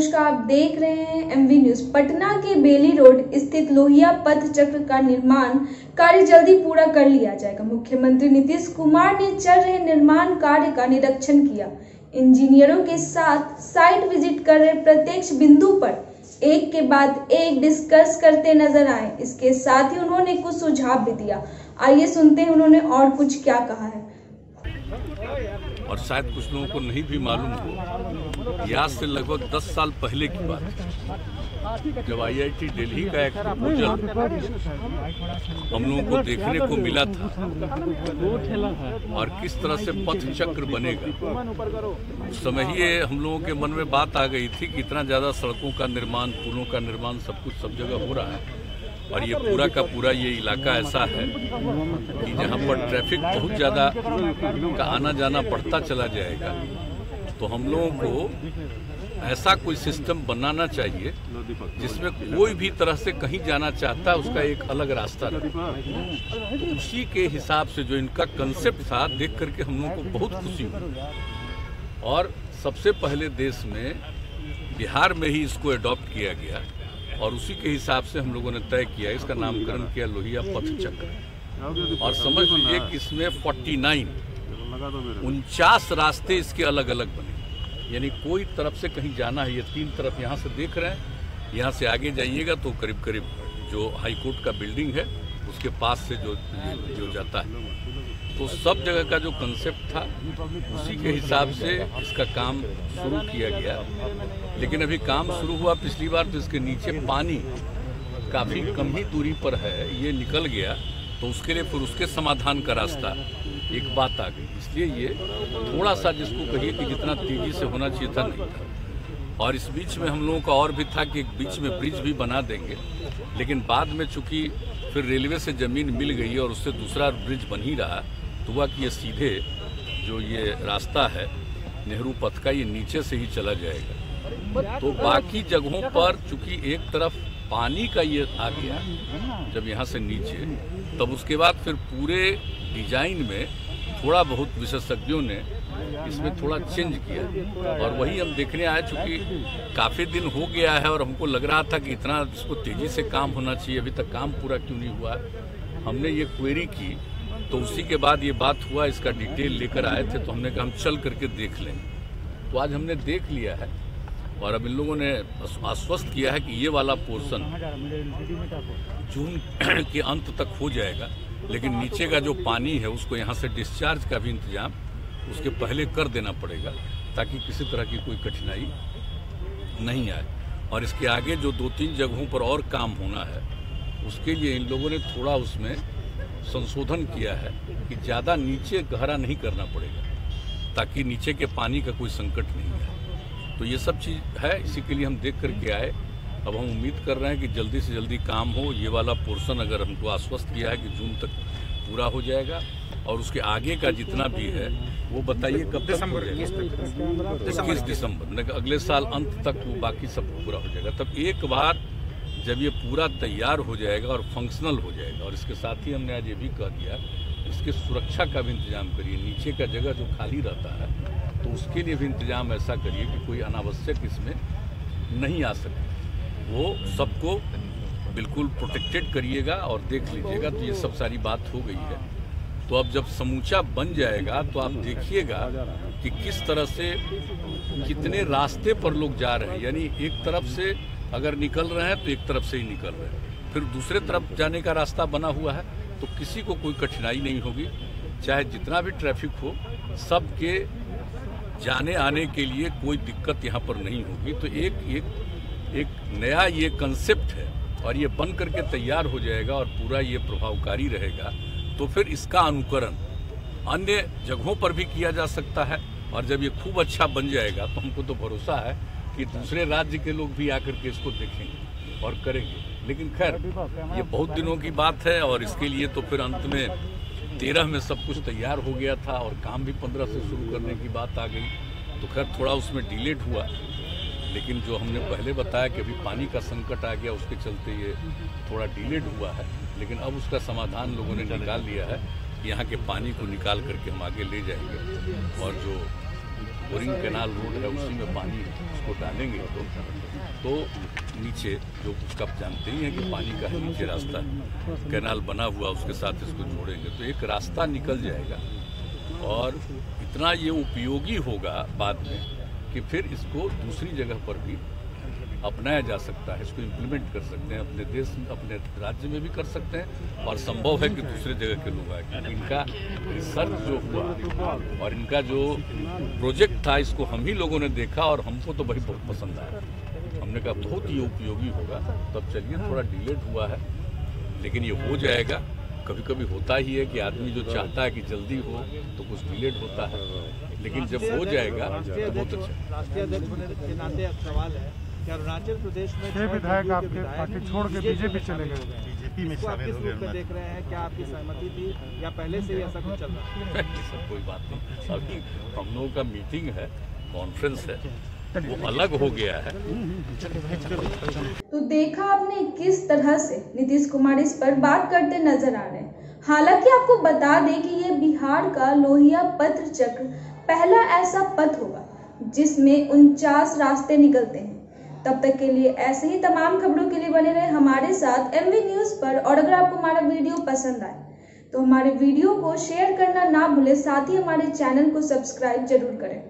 नमस्कार, आप देख रहे हैं एमवी न्यूज। पटना के बेली रोड स्थित लोहिया पथ चक्र का निर्माण कार्य जल्दी पूरा कर लिया जाएगा। मुख्यमंत्री नीतीश कुमार ने चल रहे निर्माण कार्य का निरीक्षण किया। इंजीनियरों के साथ साइट विजिट कर रहे प्रत्येक बिंदु पर एक के बाद एक डिस्कस करते नजर आए। इसके साथ ही उन्होंने कुछ सुझाव भी दिया। आइए सुनते हैं उन्होंने और कुछ क्या कहा है। और शायद कुछ लोगों को नहीं भी मालूम हो, आज से लगभग 10 साल पहले की बात है, जब IIT दिल्ली का एक प्रपोजल हम लोगों को देखने को मिला था और किस तरह से पथ चक्र बनेगा, उस समय ही हम लोगों के मन में बात आ गई थी कि इतना ज़्यादा सड़कों का निर्माण, पुलों का निर्माण सब कुछ सब जगह हो रहा है और ये पूरा का पूरा ये इलाका ऐसा है कि जहाँ पर ट्रैफिक बहुत ज़्यादा का आना जाना बढ़ता चला जाएगा, तो हम लोगों को ऐसा कोई सिस्टम बनाना चाहिए जिसमें कोई भी तरह से कहीं जाना चाहता है उसका एक अलग रास्ता रहे। तो उसी के हिसाब से जो इनका कंसेप्ट था, देख करके हम लोगों को बहुत खुशी हुई और सबसे पहले देश में बिहार में ही इसको अडॉप्ट किया गया और उसी के हिसाब से हम लोगों ने तय किया, इसका नामकरण किया लोहिया पथ चक्र। और समझ लीजिए कि इसमें 49 रास्ते इसके अलग अलग बने, यानी कोई तरफ से कहीं जाना है, ये 3 तरफ यहाँ से देख रहे हैं, यहाँ से आगे जाइएगा तो करीब करीब जो हाई कोर्ट का बिल्डिंग है उसके पास से जो जाता है, तो सब जगह का जो कंसेप्ट था उसी के हिसाब से इसका काम शुरू किया गया। लेकिन अभी काम शुरू हुआ पिछली बार तो इसके नीचे पानी काफ़ी कम ही दूरी पर है, ये निकल गया, तो उसके लिए फिर उसके समाधान का रास्ता एक बात आ गई। इसलिए ये थोड़ा सा जिसको कहिए कि जितना तेज़ी से होना चाहिए था नहीं था। और इस बीच में हम लोगों का और भी था कि एक बीच में ब्रिज भी बना देंगे, लेकिन बाद में चूँकि फिर रेलवे से ज़मीन मिल गई और उससे दूसरा ब्रिज बन ही रहा, तो हुआ कि ये सीधे जो ये रास्ता है नेहरू पथ का, ये नीचे से ही चला जाएगा। तो बाकी जगहों पर चूंकि एक तरफ पानी का ये आ गया जब यहाँ से नीचे, तब उसके बाद फिर पूरे डिजाइन में थोड़ा बहुत विशेषज्ञों ने इसमें थोड़ा चेंज किया और वही हम देखने आए। चूँकि काफ़ी दिन हो गया है और हमको लग रहा था कि इतना इसको तेज़ी से काम होना चाहिए, अभी तक काम पूरा क्यों नहीं हुआ। हमने ये क्वेरी की तो उसी के बाद ये बात हुआ, इसका डिटेल लेकर आए थे, तो हमने कहा हम चल करके देख लेंगे। तो आज हमने देख लिया है और अब इन लोगों ने आश्वस्त किया है कि ये वाला पोर्शन जून के अंत तक हो जाएगा, लेकिन नीचे का जो पानी है उसको यहाँ से डिस्चार्ज का भी इंतजाम उसके पहले कर देना पड़ेगा ताकि किसी तरह की कोई कठिनाई नहीं आए। और इसके आगे जो 2-3 जगहों पर और काम होना है उसके लिए इन लोगों ने थोड़ा उसमें संशोधन किया है कि ज़्यादा नीचे गहरा नहीं करना पड़ेगा ताकि नीचे के पानी का कोई संकट नहीं है। तो ये सब चीज़ है, इसी के लिए हम देख करके आए। अब हम उम्मीद कर रहे हैं कि जल्दी से जल्दी काम हो। ये वाला पोर्शन अगर हमको आश्वस्त किया है कि जून तक पूरा हो जाएगा और उसके आगे का जितना भी है वो बताइए कब तक हो जाएगा। 21 दिसंबर, अगले साल अंत तक वो बाकी सब पूरा हो जाएगा। तब एक बार जब ये पूरा तैयार हो जाएगा और फंक्शनल हो जाएगा, और इसके साथ ही हमने आज ये भी कह दिया इसके सुरक्षा का भी इंतजाम करिए। नीचे का जगह जो खाली रहता है तो उसके लिए भी इंतजाम ऐसा करिए कि कोई अनावश्यक इसमें नहीं आ सके, वो सबको बिल्कुल प्रोटेक्टेड करिएगा और देख लीजिएगा। तो ये सब सारी बात हो गई है। तो अब जब समूचा बन जाएगा तो आप देखिएगा कि किस तरह से कितने रास्ते पर लोग जा रहे हैं, यानी एक तरफ से अगर निकल रहे हैं तो एक तरफ से ही निकल रहे हैं, फिर दूसरे तरफ जाने का रास्ता बना हुआ है, तो किसी को कोई कठिनाई नहीं होगी। चाहे जितना भी ट्रैफिक हो, सबके जाने आने के लिए कोई दिक्कत यहाँ पर नहीं होगी। तो एक नया ये कंसेप्ट है और ये बन करके तैयार हो जाएगा और पूरा ये प्रभावकारी रहेगा। तो फिर इसका अनुकरण अन्य जगहों पर भी किया जा सकता है और जब ये खूब अच्छा बन जाएगा तो हमको तो भरोसा है कि दूसरे राज्य के लोग भी आकर के इसको देखेंगे और करेंगे। लेकिन खैर ये बहुत दिनों की बात है और इसके लिए तो फिर अंत में 13 में सब कुछ तैयार हो गया था और काम भी 15 से शुरू करने की बात आ गई, तो खैर थोड़ा उसमें डिलेड हुआ। लेकिन जो हमने पहले बताया कि अभी पानी का संकट आ गया, उसके चलते ये थोड़ा डिलेड हुआ है, लेकिन अब उसका समाधान लोगों ने निकाल लिया है। यहाँ के पानी को निकाल करके हम आगे ले जाएंगे और जो बोरिंग कैनाल रोड है उसी में पानी उसको डालेंगे तो नीचे जो उसका आप जानते ही हैं कि पानी का नीचे रास्ता कैनाल बना हुआ उसके साथ इसको जोड़ेंगे तो एक रास्ता निकल जाएगा और इतना ये उपयोगी होगा बाद में कि फिर इसको दूसरी जगह पर भी अपनाया जा सकता है, इसको इम्प्लीमेंट कर सकते हैं, अपने देश अपने राज्य में भी कर सकते हैं और संभव है कि दूसरे जगह के लोग आए। इनका रिसर्च जो हुआ और इनका जो प्रोजेक्ट था इसको हम ही लोगों ने देखा और हमको तो वही बहुत पसंद आया। हमने कहा बहुत ही उपयोगी होगा। तब चलिए थोड़ा डिलेड हुआ है लेकिन ये हो जाएगा। कभी कभी होता ही है कि आदमी जो चाहता है कि जल्दी हो तो कुछ डिलेड होता है, लेकिन जब हो जाएगा तो बहुत अच्छा। राष्ट्रीय अध्यक्ष होने के नाते अब सवाल है कि अरुणाचल प्रदेश में 6 विधायक आपके पार्टी छोड़ के बीजेपी चले गए, बीजेपी में शामिल हो गए। देख रहे हैं क्या आपकी सहमति थी या पहले से ही ऐसा कुछ चल रहा है? सब कोई बात नहीं, अभी हम लोगों का मीटिंग है, कॉन्फ्रेंस है, वो अलग हो गया है। तो देखा आपने किस तरह से नीतीश कुमार इस पर बात करते नजर आ रहे हैं। हालांकि आपको बता दें कि ये बिहार का लोहिया पथ चक्र पहला ऐसा पथ होगा जिसमें 49 रास्ते निकलते हैं। तब तक के लिए ऐसे ही तमाम खबरों के लिए बने रहे हमारे साथ MV न्यूज़ पर। और अगर आपको हमारा वीडियो पसंद आए तो हमारे वीडियो को शेयर करना ना भूलें, साथ ही हमारे चैनल को सब्सक्राइब जरूर करें।